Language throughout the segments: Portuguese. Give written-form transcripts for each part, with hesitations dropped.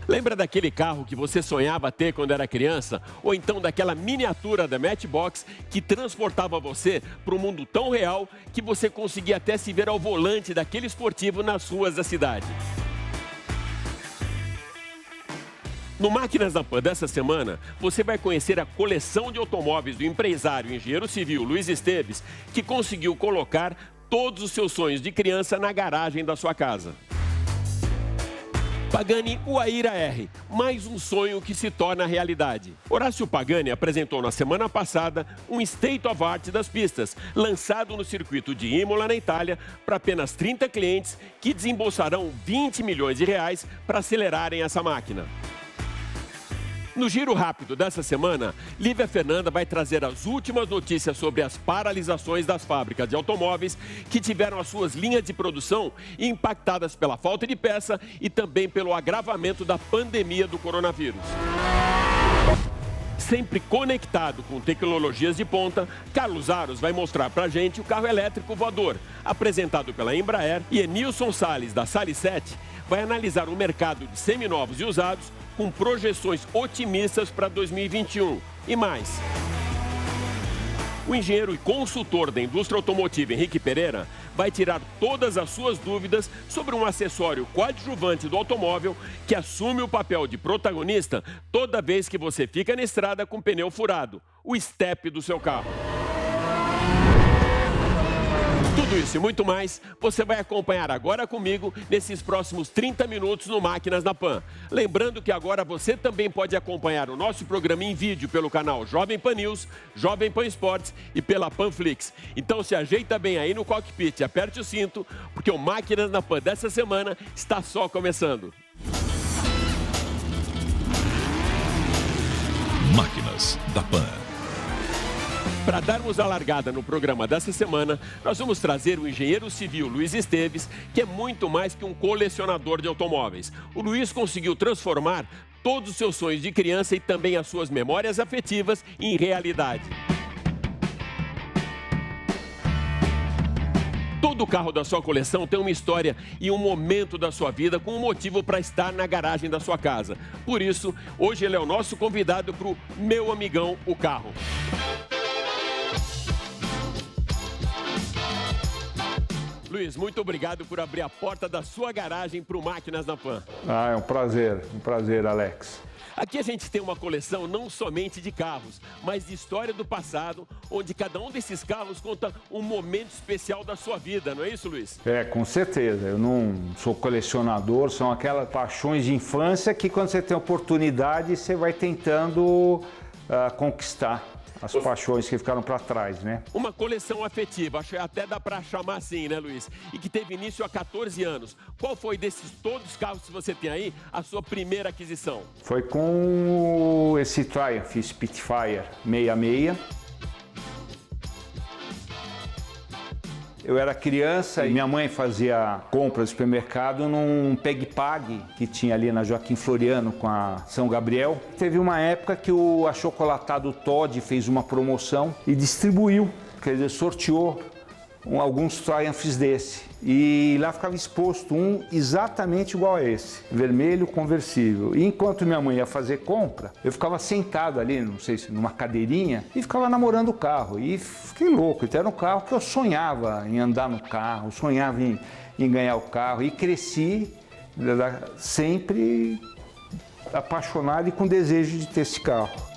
Lembra daquele carro que você sonhava ter quando era criança? Ou então daquela miniatura da Matchbox que transportava você para um mundo tão real que você conseguia até se ver ao volante daquele esportivo nas ruas da cidade? No Máquinas na Pan dessa semana, você vai conhecer a coleção de automóveis do empresário e engenheiro civil Luiz Esteves, que conseguiu colocar todos os seus sonhos de criança na garagem da sua casa. Pagani Huayra R, mais um sonho que se torna realidade. Horácio Pagani apresentou na semana passada um State of Art das pistas, lançado no circuito de Imola, na Itália, para apenas 30 clientes que desembolsarão 20 milhões de reais para acelerarem essa máquina. No Giro Rápido dessa semana, Lívia Fernanda vai trazer as últimas notícias sobre as paralisações das fábricas de automóveis que tiveram as suas linhas de produção impactadas pela falta de peça e também pelo agravamento da pandemia do coronavírus. Sempre conectado com tecnologias de ponta, Carlos Aros vai mostrar pra gente o carro elétrico voador, apresentado pela Embraer, e Enilson Salles, da Salles 7, vai analisar o mercado de seminovos e usados com projeções otimistas para 2021 e mais. O engenheiro e consultor da indústria automotiva Henrique Pereira vai tirar todas as suas dúvidas sobre um acessório coadjuvante do automóvel que assume o papel de protagonista toda vez que você fica na estrada com pneu furado, o step do seu carro. Tudo isso e muito mais, você vai acompanhar agora comigo nesses próximos 30 minutos no Máquinas na Pan. Lembrando que agora você também pode acompanhar o nosso programa em vídeo pelo canal Jovem Pan News, Jovem Pan Esportes e pela Panflix. Então se ajeita bem aí no cockpit, aperte o cinto, porque o Máquinas na Pan dessa semana está só começando. Máquinas da Pan. Para darmos a largada no programa dessa semana, nós vamos trazer o engenheiro civil Luiz Esteves, que é muito mais que um colecionador de automóveis. O Luiz conseguiu transformar todos os seus sonhos de criança e também as suas memórias afetivas em realidade. Todo carro da sua coleção tem uma história e um momento da sua vida com um motivo para estar na garagem da sua casa. Por isso, hoje ele é o nosso convidado para o Meu Amigão, o Carro. Luiz, muito obrigado por abrir a porta da sua garagem para o Máquinas na Pan. É um prazer, Alex. Aqui a gente tem uma coleção não somente de carros, mas de história do passado, onde cada um desses carros conta um momento especial da sua vida, não é isso, Luiz? Com certeza. Eu não sou colecionador, são aquelas paixões de infância que quando você tem oportunidade, você vai tentando conquistar as paixões que ficaram para trás, né? Uma coleção afetiva, acho que até dá para chamar assim, né, Luiz? E que teve início há 14 anos. Qual foi desses todos os carros que você tem aí, a sua primeira aquisição? Foi com esse Triumph Spitfire 66. Eu era criança e minha mãe fazia compras no supermercado num Peg-Pag que tinha ali na Joaquim Floriano com a São Gabriel. Teve uma época que o achocolatado Toddy fez uma promoção e distribuiu, quer dizer, sorteou alguns Triumphs desse. E lá ficava exposto um exatamente igual a esse, vermelho conversível. E enquanto minha mãe ia fazer compra, eu ficava sentado ali, não sei se numa cadeirinha, e ficava namorando o carro. E fiquei louco, então era um carro que eu sonhava em andar no carro, sonhava em ganhar o carro. E cresci sempre apaixonado e com desejo de ter esse carro.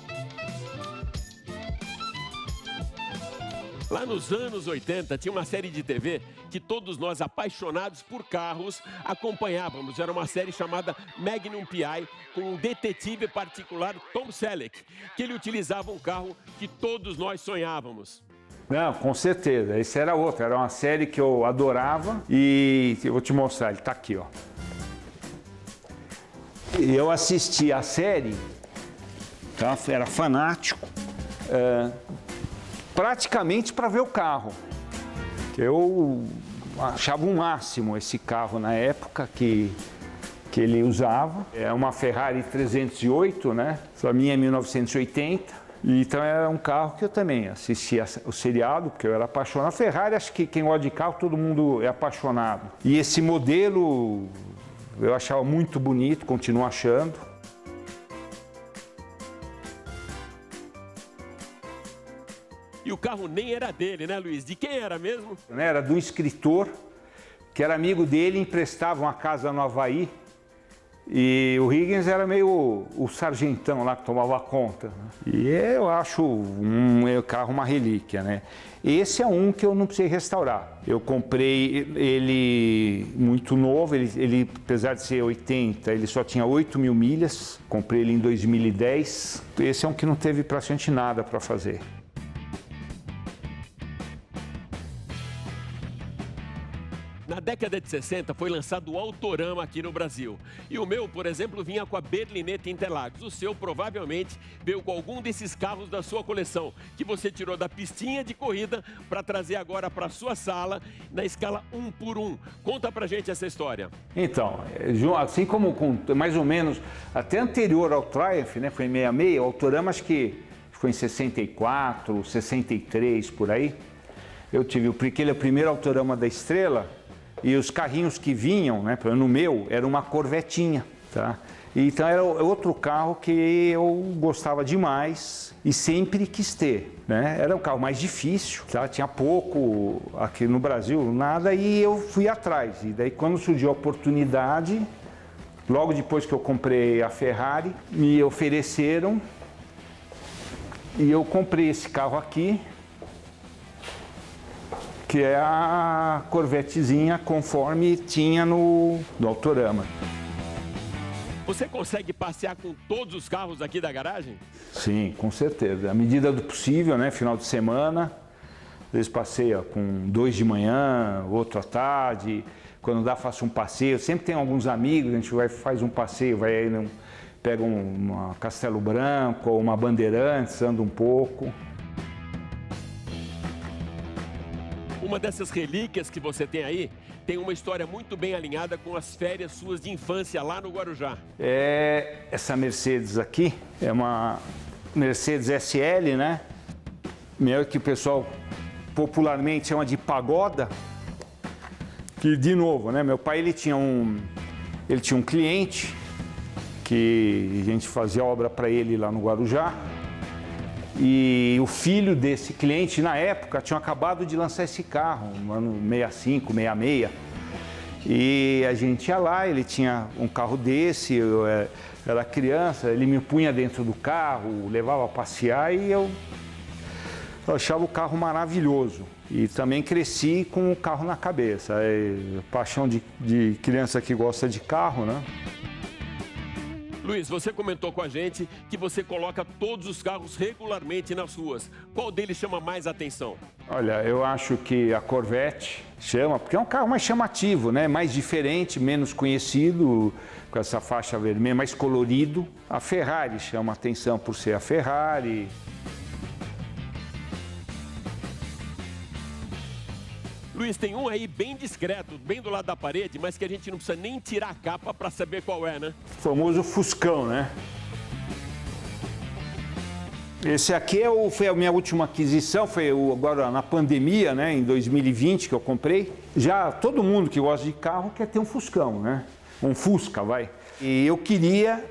Lá nos anos 80, tinha uma série de TV que todos nós, apaixonados por carros, acompanhávamos. Era uma série chamada Magnum P.I., com um detetive particular, Tom Selleck, que ele utilizava um carro que todos nós sonhávamos. Não, com certeza. Esse era outro. Era uma série que eu adorava e eu vou te mostrar. Ele tá aqui, ó. Eu assisti a série, tá? Era fanático. Praticamente para ver o carro. Eu achava um máximo esse carro na época que ele usava. É uma Ferrari 308, né? A minha é 1980. Então era um carro que eu também assistia o seriado, porque eu era apaixonado. A Ferrari, acho que quem gosta de carro, todo mundo é apaixonado. E esse modelo Eu achava muito bonito, continuo achando. E o carro nem era dele, né, Luiz? De quem era mesmo? Era de um escritor que era amigo dele, emprestava uma casa no Havaí. E o Higgins era meio o sargentão lá que tomava conta, né? E eu acho um carro uma relíquia, né? Esse é um que eu não precisei restaurar. Eu comprei ele muito novo, ele apesar de ser 80, ele só tinha 8.000 milhas. Comprei ele em 2010. Esse é um que não teve praticamente nada para fazer. Na década de 60 foi lançado o Autorama aqui no Brasil. E o meu, por exemplo, vinha com a Berlinetta Interlagos. O seu provavelmente veio com algum desses carros da sua coleção, que você tirou da pistinha de corrida para trazer agora para a sua sala na escala 1x1. Conta pra gente essa história. Então, assim como mais ou menos até anterior ao Triumph, né, foi em 66, o Autorama acho que foi em 64, 63, por aí. Eu tive, porque ele é o primeiro Autorama da Estrela. E os carrinhos que vinham, né, no meu, era uma Corvetinha, tá? Então era outro carro que eu gostava demais e sempre quis ter, né? Era o carro mais difícil, tá? Tinha pouco aqui no Brasil, nada, e eu fui atrás. E daí quando surgiu a oportunidade, logo depois que eu comprei a Ferrari, me ofereceram e eu comprei esse carro aqui, que é a Corvetezinha conforme tinha no Autorama. Você consegue passear com todos os carros aqui da garagem? Sim, com certeza. À medida do possível, né? Final de semana, às vezes passeia com 2 de manhã, outro à tarde. Quando dá, faço um passeio. Sempre tem alguns amigos, a gente faz um passeio, vai aí, pega uma Castelo Branco ou uma Bandeirantes, anda um pouco. Uma dessas relíquias que você tem aí tem uma história muito bem alinhada com as férias suas de infância lá no Guarujá. Essa Mercedes aqui é uma Mercedes SL, né? Meio que o pessoal popularmente chama de pagoda. Que, de novo, né? Meu pai ele tinha um cliente que a gente fazia obra para ele lá no Guarujá. E o filho desse cliente, na época, tinha acabado de lançar esse carro, no ano 65, 66. E a gente ia lá, ele tinha um carro desse, eu era criança, ele me punha dentro do carro, levava a passear e eu achava o carro maravilhoso. E também cresci com o carro na cabeça. Paixão de criança que gosta de carro, né? Luiz, você comentou com a gente que você coloca todos os carros regularmente nas ruas. Qual deles chama mais atenção? Olha, eu acho que a Corvette chama, porque é um carro mais chamativo, né? Mais diferente, menos conhecido, com essa faixa vermelha, mais colorido. A Ferrari chama atenção por ser a Ferrari. Luiz, tem um aí bem discreto, bem do lado da parede, mas que a gente não precisa nem tirar a capa para saber qual é, né? O famoso Fuscão, né? Esse aqui foi a minha última aquisição, foi agora na pandemia, né, em 2020 que eu comprei. Já todo mundo que gosta de carro quer ter um Fuscão, né? Um Fusca, vai. E eu queria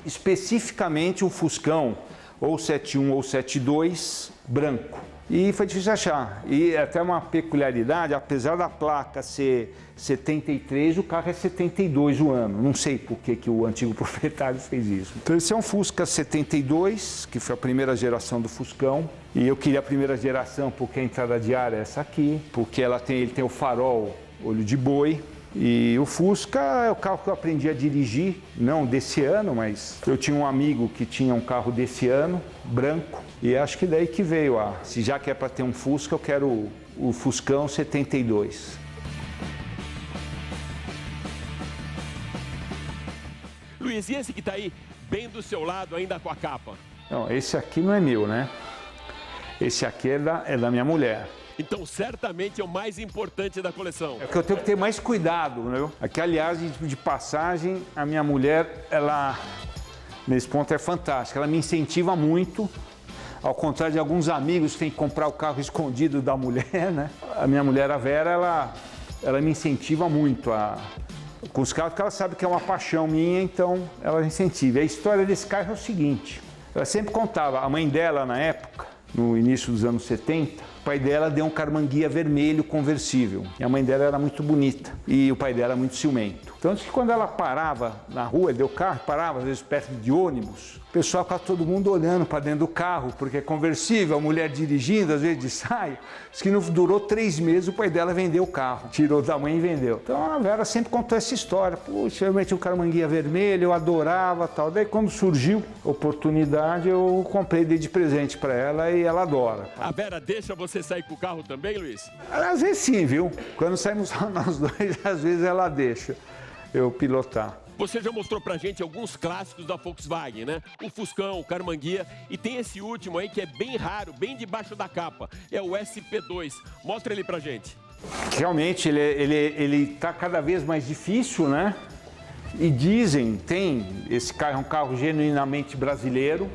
especificamente um Fuscão, ou 71 ou 72, branco. E foi difícil achar. E até uma peculiaridade, apesar da placa ser 73, o carro é 72 o ano. Não sei por que o antigo proprietário fez isso. Então esse é um Fusca 72, que foi a primeira geração do Fuscão. E eu queria a primeira geração porque a entrada de ar é essa aqui, porque ele tem o farol olho de boi. E o Fusca é o carro que eu aprendi a dirigir, não desse ano, mas eu tinha um amigo que tinha um carro desse ano, branco, e acho que daí que veio se já que é para ter um Fusca, eu quero o Fuscão 72. Luiz, e esse que está aí bem do seu lado ainda com a capa? Não, esse aqui não é meu, né? Esse aqui é da minha mulher. Então, certamente é o mais importante da coleção. É que eu tenho que ter mais cuidado, né? Aqui, aliás, de passagem, a minha mulher, ela, nesse ponto, é fantástica. Ela me incentiva muito, ao contrário de alguns amigos que têm que comprar o carro escondido da mulher, né? A minha mulher, a Vera, ela me incentiva muito a com os carros, porque ela sabe que é uma paixão minha, então ela incentiva. E a história desse carro é o seguinte, ela sempre contava, a mãe dela na época, no início dos anos 70, o pai dela deu um Karmann Ghia vermelho conversível. E a mãe dela era muito bonita e o pai dela era muito ciumento. Então, que quando ela parava na rua, deu carro, parava às vezes perto de ônibus, o pessoal ficava todo mundo olhando para dentro do carro, porque é conversível, a mulher dirigindo, às vezes de saia. Diz que não durou 3 meses, o pai dela vendeu o carro, tirou da mãe e vendeu. Então a Vera sempre contou essa história. Puxa, eu meti um Karmann Ghia vermelho, eu adorava tal. Daí quando surgiu a oportunidade, eu comprei, dei de presente para ela e ela adora. A Vera deixa você sair com o carro também, Luiz? Às vezes sim, viu? Quando saímos nós dois, às vezes ela deixa eu pilotar. Você já mostrou pra gente alguns clássicos da Volkswagen, né? O Fuscão, o Karmann Ghia, e tem esse último aí que é bem raro, bem debaixo da capa. É o SP2. Mostra ele pra gente. Realmente ele tá cada vez mais difícil, né? E dizem, esse carro é um carro genuinamente brasileiro,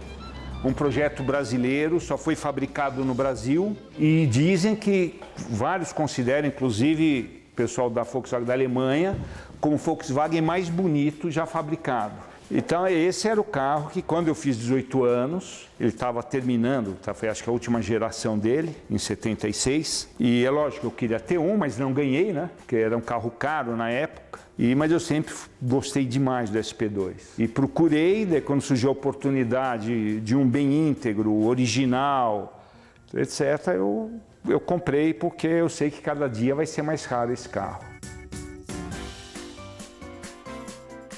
um projeto brasileiro, só foi fabricado no Brasil. E dizem que vários consideram, inclusive o pessoal da Volkswagen da Alemanha, como o Volkswagen mais bonito já fabricado. Então esse era o carro que quando eu fiz 18 anos, ele estava terminando, foi acho que a última geração dele, em 76. E é lógico, eu queria ter um, mas não ganhei, né? Porque era um carro caro na época. Mas eu sempre gostei demais do SP2. E procurei, daí quando surgiu a oportunidade de um bem íntegro, original, etc., eu comprei porque eu sei que cada dia vai ser mais raro esse carro.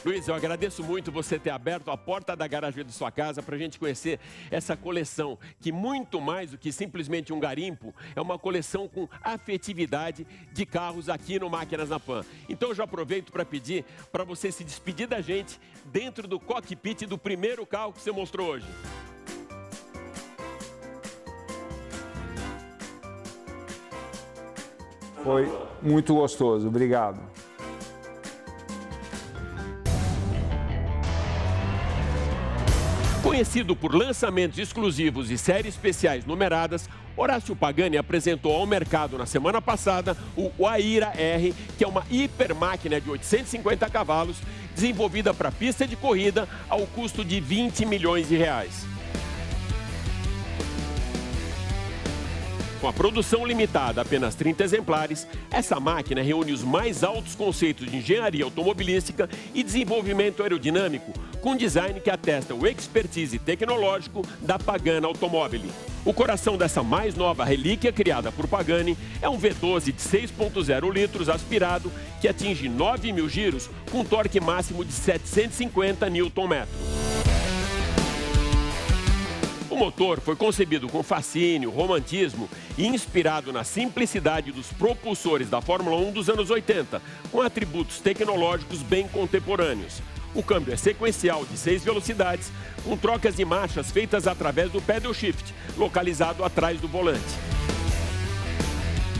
Luiz, eu agradeço muito você ter aberto a porta da garagem de sua casa para a gente conhecer essa coleção, que muito mais do que simplesmente um garimpo, é uma coleção com afetividade de carros aqui no Máquinas na Pan. Então eu já aproveito para pedir para você se despedir da gente dentro do cockpit do primeiro carro que você mostrou hoje. Foi muito gostoso, obrigado. Conhecido por lançamentos exclusivos e séries especiais numeradas, Horácio Pagani apresentou ao mercado na semana passada o Huayra R, que é uma hipermáquina de 850 cavalos, desenvolvida para pista de corrida ao custo de 20 milhões de reais. Com a produção limitada a apenas 30 exemplares, essa máquina reúne os mais altos conceitos de engenharia automobilística e desenvolvimento aerodinâmico, com design que atesta o expertise tecnológico da Pagani Automobili. O coração dessa mais nova relíquia criada por Pagani é um V12 de 6,0 litros aspirado que atinge 9.000 giros com torque máximo de 750 Nm. O motor foi concebido com fascínio, romantismo e inspirado na simplicidade dos propulsores da Fórmula 1 dos anos 80, com atributos tecnológicos bem contemporâneos. O câmbio é sequencial de 6 velocidades, com trocas de marchas feitas através do pedal shift, localizado atrás do volante.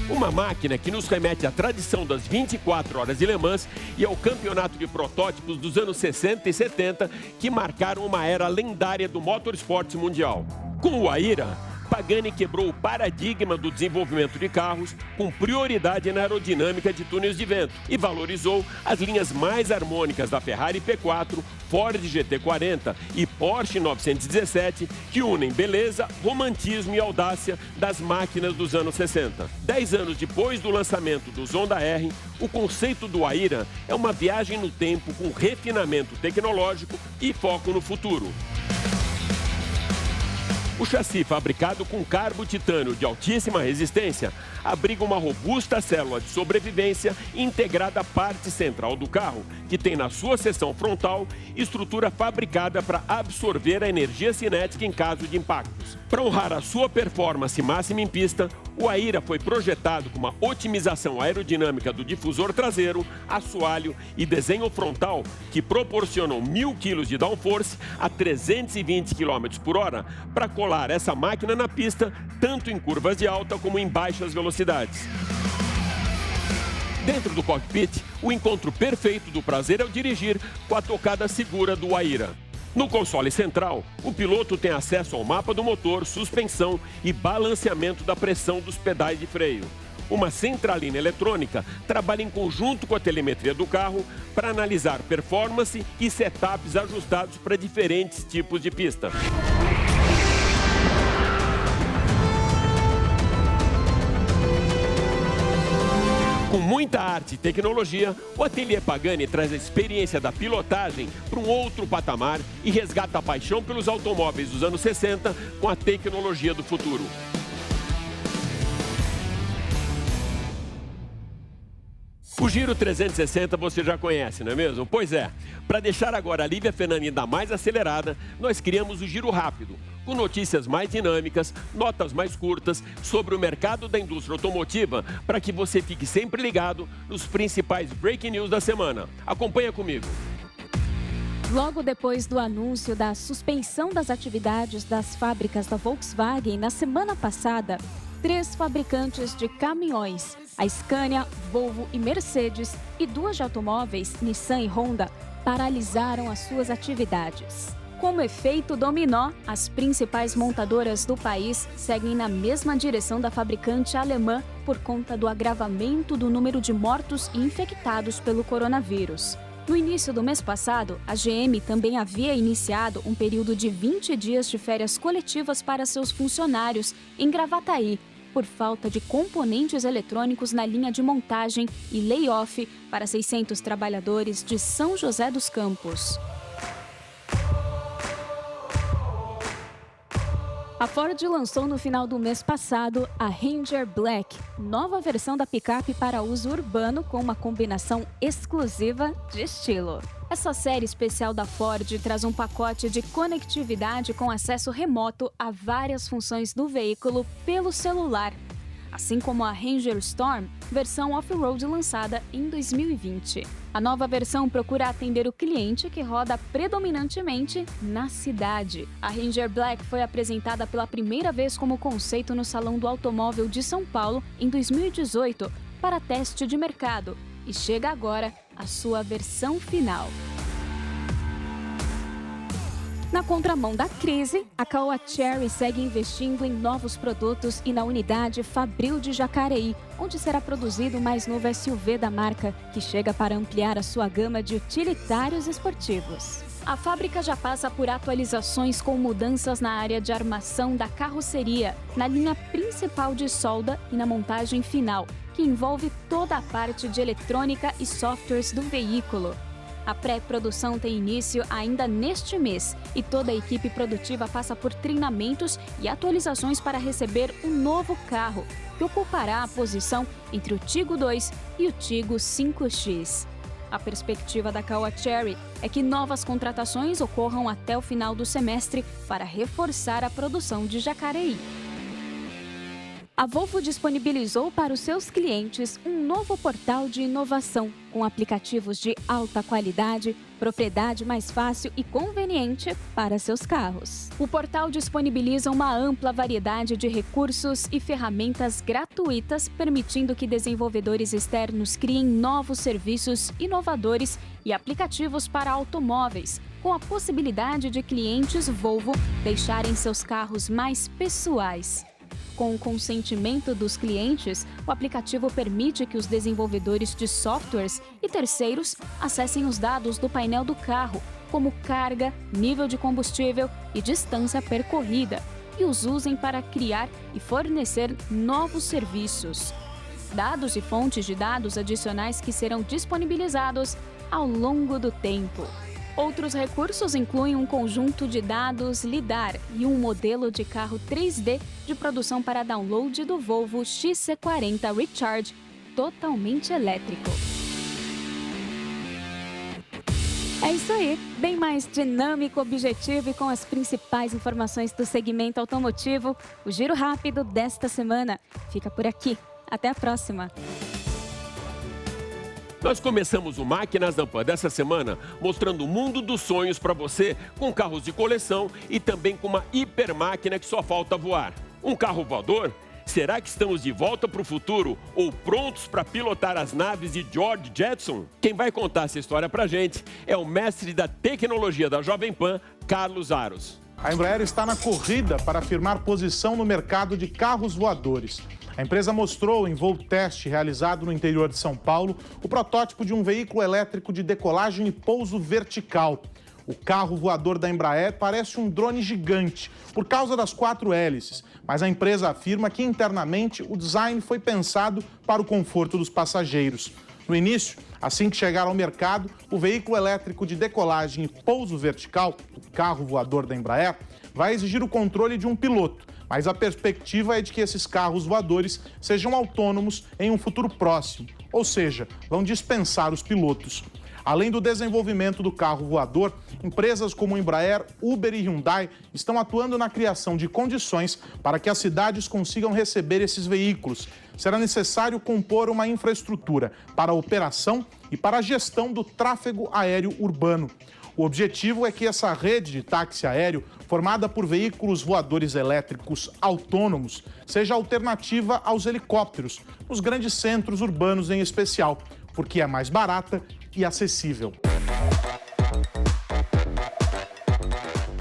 Uma máquina que nos remete à tradição das 24 horas de Le Mans e ao campeonato de protótipos dos anos 60 e 70 que marcaram uma era lendária do motorsport mundial. Com o Huayra, Pagani quebrou o paradigma do desenvolvimento de carros com prioridade na aerodinâmica de túneis de vento e valorizou as linhas mais harmônicas da Ferrari P4, Ford GT40 e Porsche 917, que unem beleza, romantismo e audácia das máquinas dos anos 60. 10 anos depois do lançamento do Zonda R, o conceito do Huayra é uma viagem no tempo com refinamento tecnológico e foco no futuro. O chassi, fabricado com carbo-titânio de altíssima resistência, abriga uma robusta célula de sobrevivência integrada à parte central do carro, que tem na sua seção frontal estrutura fabricada para absorver a energia cinética em caso de impactos. Para honrar a sua performance máxima em pista, o Huayra foi projetado com uma otimização aerodinâmica do difusor traseiro, assoalho e desenho frontal que proporcionam 1.000 kg de downforce a 320 km por hora para colar essa máquina na pista, tanto em curvas de alta como em baixas velocidades. Dentro do cockpit, o encontro perfeito do prazer ao dirigir com a tocada segura do Huayra. No console central, o piloto tem acesso ao mapa do motor, suspensão e balanceamento da pressão dos pedais de freio. Uma centralina eletrônica trabalha em conjunto com a telemetria do carro para analisar performance e setups ajustados para diferentes tipos de pista. Com muita arte e tecnologia, o Ateliê Pagani traz a experiência da pilotagem para um outro patamar e resgata a paixão pelos automóveis dos anos 60 com a tecnologia do futuro. O Giro 360 você já conhece, não é mesmo? Pois é, para deixar agora a Lívia Fernanda ainda mais acelerada, nós criamos o Giro Rápido, com notícias mais dinâmicas, notas mais curtas sobre o mercado da indústria automotiva, para que você fique sempre ligado nos principais breaking news da semana. Acompanha comigo. Logo depois do anúncio da suspensão das atividades das fábricas da Volkswagen na semana passada, 3 fabricantes de caminhões, a Scania, Volvo e Mercedes, e 2 de automóveis, Nissan e Honda, paralisaram as suas atividades. Como efeito dominó, as principais montadoras do país seguem na mesma direção da fabricante alemã por conta do agravamento do número de mortos e infectados pelo coronavírus. No início do mês passado, a GM também havia iniciado um período de 20 dias de férias coletivas para seus funcionários em Gravataí, por falta de componentes eletrônicos na linha de montagem e layoff para 600 trabalhadores de São José dos Campos. A Ford lançou no final do mês passado a Ranger Black, nova versão da picape para uso urbano com uma combinação exclusiva de estilo. Essa série especial da Ford traz um pacote de conectividade com acesso remoto a várias funções do veículo pelo celular, assim como a Ranger Storm, versão off-road lançada em 2020. A nova versão procura atender o cliente que roda predominantemente na cidade. A Ranger Black foi apresentada pela primeira vez como conceito no Salão do Automóvel de São Paulo em 2018 para teste de mercado e chega agora a sua versão final. Na contramão da crise, a Caoa Chery segue investindo em novos produtos e na unidade Fabril de Jacareí, onde será produzido o mais novo SUV da marca, que chega para ampliar a sua gama de utilitários esportivos. A fábrica já passa por atualizações com mudanças na área de armação da carroceria, na linha principal de solda e na montagem final, que envolve toda a parte de eletrônica e softwares do veículo. A pré-produção tem início ainda neste mês e toda a equipe produtiva passa por treinamentos e atualizações para receber um novo carro, que ocupará a posição entre o Tigo 2 e o Tigo 5X. A perspectiva da Caoa Chery é que novas contratações ocorram até o final do semestre para reforçar a produção de Jacareí. A Volvo disponibilizou para os seus clientes um novo portal de inovação, com aplicativos de alta qualidade, propriedade mais fácil e conveniente para seus carros. O portal disponibiliza uma ampla variedade de recursos e ferramentas gratuitas, permitindo que desenvolvedores externos criem novos serviços inovadores e aplicativos para automóveis, com a possibilidade de clientes Volvo deixarem seus carros mais pessoais. Com o consentimento dos clientes, o aplicativo permite que os desenvolvedores de softwares e terceiros acessem os dados do painel do carro, como carga, nível de combustível e distância percorrida, e os usem para criar e fornecer novos serviços. Dados e fontes de dados adicionais que serão disponibilizados ao longo do tempo. Outros recursos incluem um conjunto de dados LiDAR e um modelo de carro 3D de produção para download do Volvo XC40 Recharge, totalmente elétrico. É isso aí, bem mais dinâmico, objetivo e com as principais informações do segmento automotivo. O Giro Rápido desta semana fica por aqui. Até a próxima! Nós começamos o Máquinas da Pan dessa semana mostrando o mundo dos sonhos para você com carros de coleção e também com uma hipermáquina que só falta voar. Um carro voador? Será que estamos de volta para o futuro ou prontos para pilotar as naves de George Jetson? Quem vai contar essa história para a gente é o mestre da tecnologia da Jovem Pan, Carlos Aros. A Embraer está na corrida para firmar posição no mercado de carros voadores. A empresa mostrou em voo teste realizado no interior de São Paulo o protótipo de um veículo elétrico de decolagem e pouso vertical. O carro voador da Embraer parece um drone gigante por causa das 4 hélices, mas a empresa afirma que internamente o design foi pensado para o conforto dos passageiros. No início, assim que chegar ao mercado, o veículo elétrico de decolagem e pouso vertical, o carro voador da Embraer, vai exigir o controle de um piloto, mas a perspectiva é de que esses carros voadores sejam autônomos em um futuro próximo, ou seja, vão dispensar os pilotos. Além do desenvolvimento do carro voador, empresas como Embraer, Uber e Hyundai estão atuando na criação de condições para que as cidades consigam receber esses veículos. Será necessário compor uma infraestrutura para a operação e para a gestão do tráfego aéreo urbano. O objetivo é que essa rede de táxi aéreo, formada por veículos voadores elétricos autônomos, seja alternativa aos helicópteros, nos grandes centros urbanos em especial, porque é mais barata e acessível.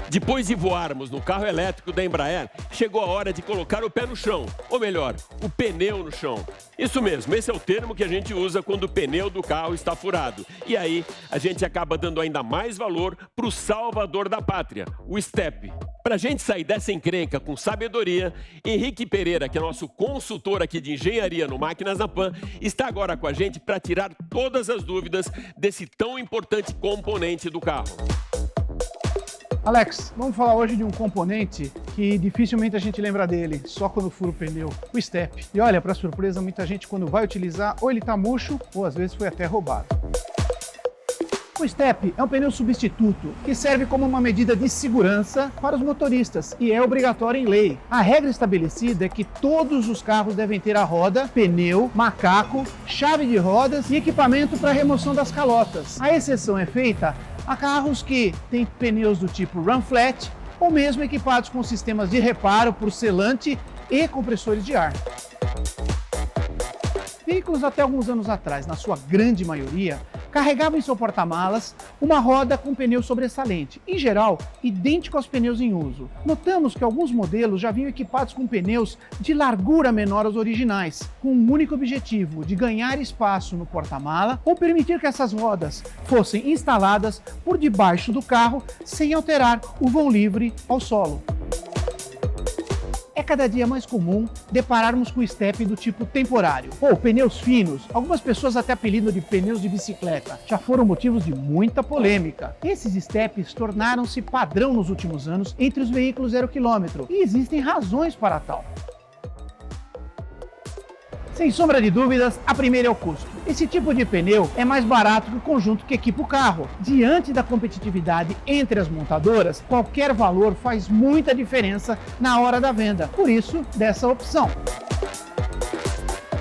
Depois de voarmos no carro elétrico da Embraer, chegou a hora de colocar o pé no chão, ou melhor, o pneu no chão. Isso mesmo, esse é o termo que a gente usa quando o pneu do carro está furado. E aí, a gente acaba dando ainda mais valor para o salvador da pátria, o STEP. Para a gente sair dessa encrenca com sabedoria, Henrique Pereira, que é nosso consultor aqui de engenharia no Máquinas na Pan, está agora com a gente para tirar todas as dúvidas desse tão importante componente do carro. Alex, vamos falar hoje de um componente que dificilmente a gente lembra dele, só quando fura o pneu, o STEP. E olha, para surpresa, muita gente quando vai utilizar, ou ele está murcho, ou às vezes foi até roubado. O STEP é um pneu substituto que serve como uma medida de segurança para os motoristas e é obrigatório em lei. A regra estabelecida é que todos os carros devem ter a roda, pneu, macaco, chave de rodas e equipamento para remoção das calotas. A exceção é feita a carros que têm pneus do tipo Run Flat ou mesmo equipados com sistemas de reparo por selante e compressores de ar. Veículos até alguns anos atrás, na sua grande maioria, carregavam em seu porta-malas uma roda com pneu sobressalente, em geral, idêntico aos pneus em uso. Notamos que alguns modelos já vinham equipados com pneus de largura menor aos originais, com um único objetivo de ganhar espaço no porta-mala ou permitir que essas rodas fossem instaladas por debaixo do carro sem alterar o vão livre ao solo. É cada dia mais comum depararmos com o STEP do tipo temporário, ou pneus finos, algumas pessoas até apelidam de pneus de bicicleta, já foram motivos de muita polêmica. Esses STEPs tornaram-se padrão nos últimos anos entre os veículos 0 km e existem razões para tal. Sem sombra de dúvidas, a primeira é o custo. Esse tipo de pneu é mais barato que o conjunto que equipa o carro. Diante da competitividade entre as montadoras, qualquer valor faz muita diferença na hora da venda. Por isso, dessa opção.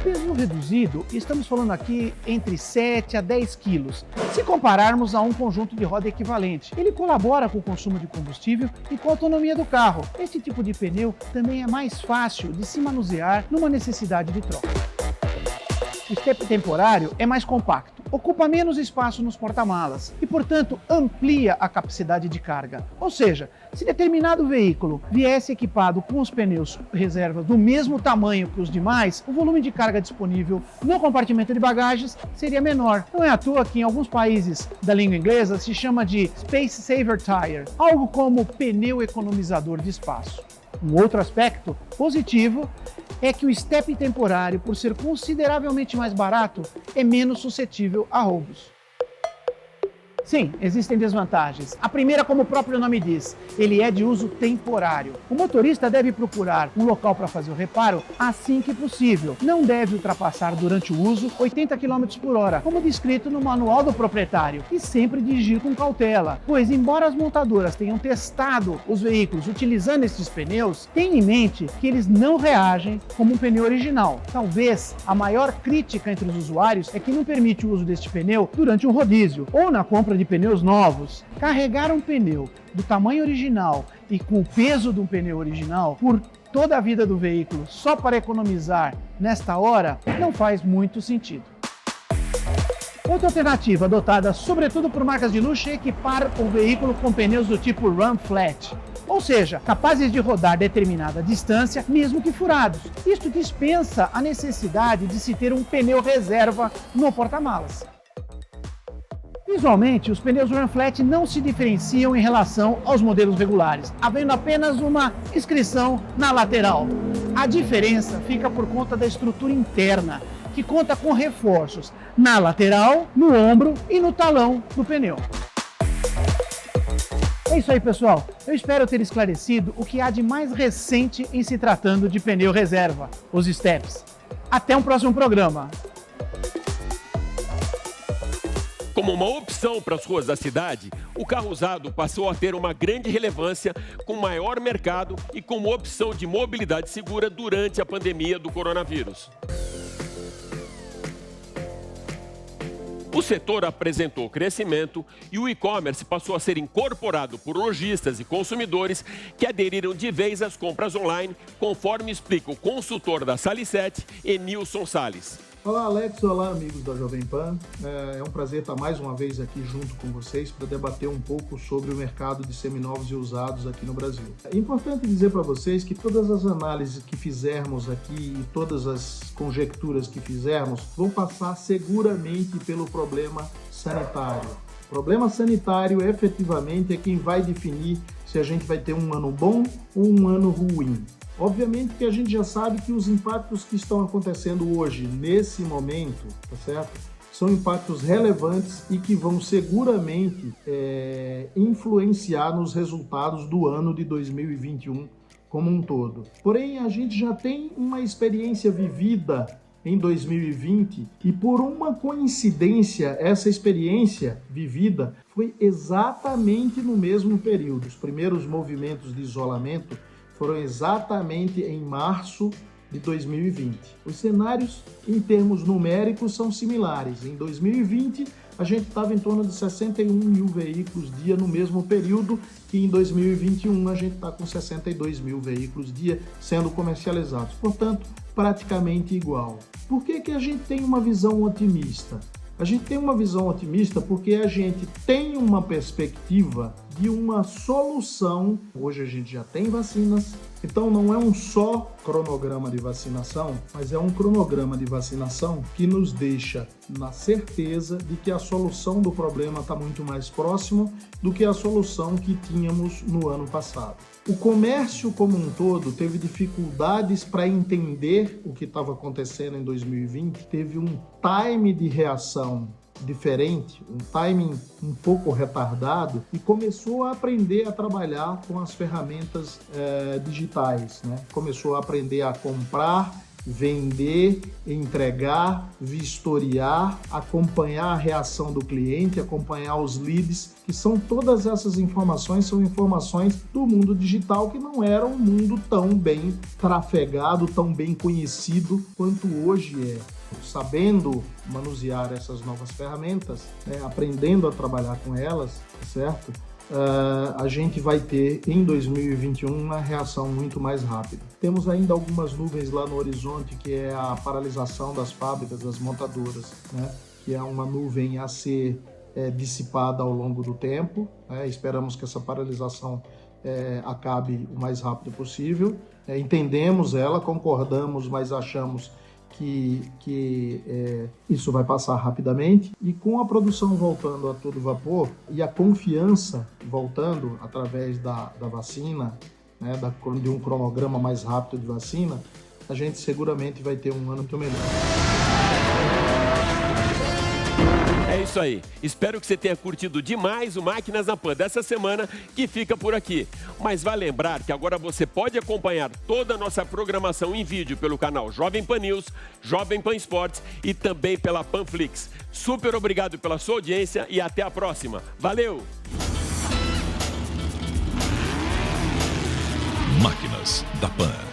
Peso reduzido, estamos falando aqui entre 7 a 10 quilos, se compararmos a um conjunto de roda equivalente. Ele colabora com o consumo de combustível e com a autonomia do carro. Esse tipo de pneu também é mais fácil de se manusear numa necessidade de troca. O STEP temporário é mais compacto, ocupa menos espaço nos porta-malas e, portanto, amplia a capacidade de carga. Ou seja, se determinado veículo viesse equipado com os pneus reserva do mesmo tamanho que os demais, o volume de carga disponível no compartimento de bagagens seria menor. Não é à toa que em alguns países da língua inglesa se chama de Space Saver Tire, algo como pneu economizador de espaço. Um outro aspecto positivo é que o STEP temporário, por ser consideravelmente mais barato, é menos suscetível a roubos. Sim, existem desvantagens. A primeira, como o próprio nome diz, ele é de uso temporário. O motorista deve procurar um local para fazer o reparo assim que possível. Não deve ultrapassar durante o uso 80 km por hora, como descrito no manual do proprietário, e sempre dirigir com cautela, pois embora as montadoras tenham testado os veículos utilizando esses pneus, tenha em mente que eles não reagem como um pneu original. Talvez a maior crítica entre os usuários é que não permite o uso deste pneu durante um rodízio ou na compra de pneus novos. Carregar um pneu do tamanho original e com o peso de um pneu original por toda a vida do veículo só para economizar nesta hora não faz muito sentido. Outra alternativa adotada sobretudo por marcas de luxo é equipar o veículo com pneus do tipo Run Flat. ou seja, capazes de rodar determinada distância, mesmo que furados. Isto dispensa a necessidade de se ter um pneu reserva no porta-malas. Visualmente, os pneus Run Flat não se diferenciam em relação aos modelos regulares, havendo apenas uma inscrição na lateral. A diferença fica por conta da estrutura interna, que conta com reforços na lateral, no ombro e no talão do pneu. É isso aí, pessoal. Eu espero ter esclarecido o que há de mais recente em se tratando de pneu reserva, os Steps. Até um próximo programa. Como uma opção para as ruas da cidade, o carro usado passou a ter uma grande relevância, com maior mercado e como opção de mobilidade segura durante a pandemia do coronavírus. O setor apresentou crescimento e o e-commerce passou a ser incorporado por lojistas e consumidores que aderiram de vez às compras online, conforme explica o consultor da Sali7, Enilson Salles. Olá, Alex. Olá, amigos da Jovem Pan. É um prazer estar mais uma vez aqui junto com vocês para debater um pouco sobre o mercado de seminovos e usados aqui no Brasil. É importante dizer para vocês que todas as análises que fizermos aqui e todas as conjecturas que fizermos vão passar seguramente pelo problema sanitário. O problema sanitário, efetivamente, é quem vai definir se a gente vai ter um ano bom ou um ano ruim. Obviamente que a gente já sabe que os impactos que estão acontecendo hoje, nesse momento, tá certo? São impactos relevantes e que vão seguramente influenciar nos resultados do ano de 2021 como um todo. Porém, a gente já tem uma experiência vivida em 2020 e, por uma coincidência, essa experiência vivida foi exatamente no mesmo período. Os primeiros movimentos de isolamento foram exatamente em março de 2020. Os cenários, em termos numéricos, são similares. Em 2020, a gente estava em torno de 61 mil veículos dia no mesmo período, que em 2021 a gente está com 62 mil veículos dia sendo comercializados. Portanto, praticamente igual. Por que a gente tem uma visão otimista? A gente tem uma visão otimista porque a gente tem uma perspectiva de uma solução. Hoje a gente já tem vacinas, então não é um só cronograma de vacinação, mas é um cronograma de vacinação que nos deixa na certeza de que a solução do problema está muito mais próximo do que a solução que tínhamos no ano passado. O comércio como um todo teve dificuldades para entender o que estava acontecendo em 2020, teve um time de reação diferente, um timing um pouco retardado e começou a aprender a trabalhar com as ferramentas digitais, né? Começou a aprender a comprar, vender, entregar, vistoriar, acompanhar a reação do cliente, acompanhar os leads, que são todas essas informações, são informações do mundo digital que não era um mundo tão bem trafegado, tão bem conhecido quanto hoje é. Sabendo manusear essas novas ferramentas, né, aprendendo a trabalhar com elas, certo? A gente vai ter em 2021 uma reação muito mais rápida. Temos ainda algumas nuvens lá no horizonte, que é a paralisação das fábricas, das montadoras, né? Que é uma nuvem a ser dissipada ao longo do tempo, né? Esperamos que essa paralisação acabe o mais rápido possível. Entendemos ela, concordamos, mas achamos que isso vai passar rapidamente, e com a produção voltando a todo vapor e a confiança voltando através da vacina, né, de um cronograma mais rápido de vacina, a gente seguramente vai ter um ano muito melhor. É isso aí. Espero que você tenha curtido demais o Máquinas na Pan dessa semana, que fica por aqui. Mas vai lembrar que agora você pode acompanhar toda a nossa programação em vídeo pelo canal Jovem Pan News, Jovem Pan Esportes e também pela Panflix. Super obrigado pela sua audiência e até a próxima. Valeu! Máquinas da Pan.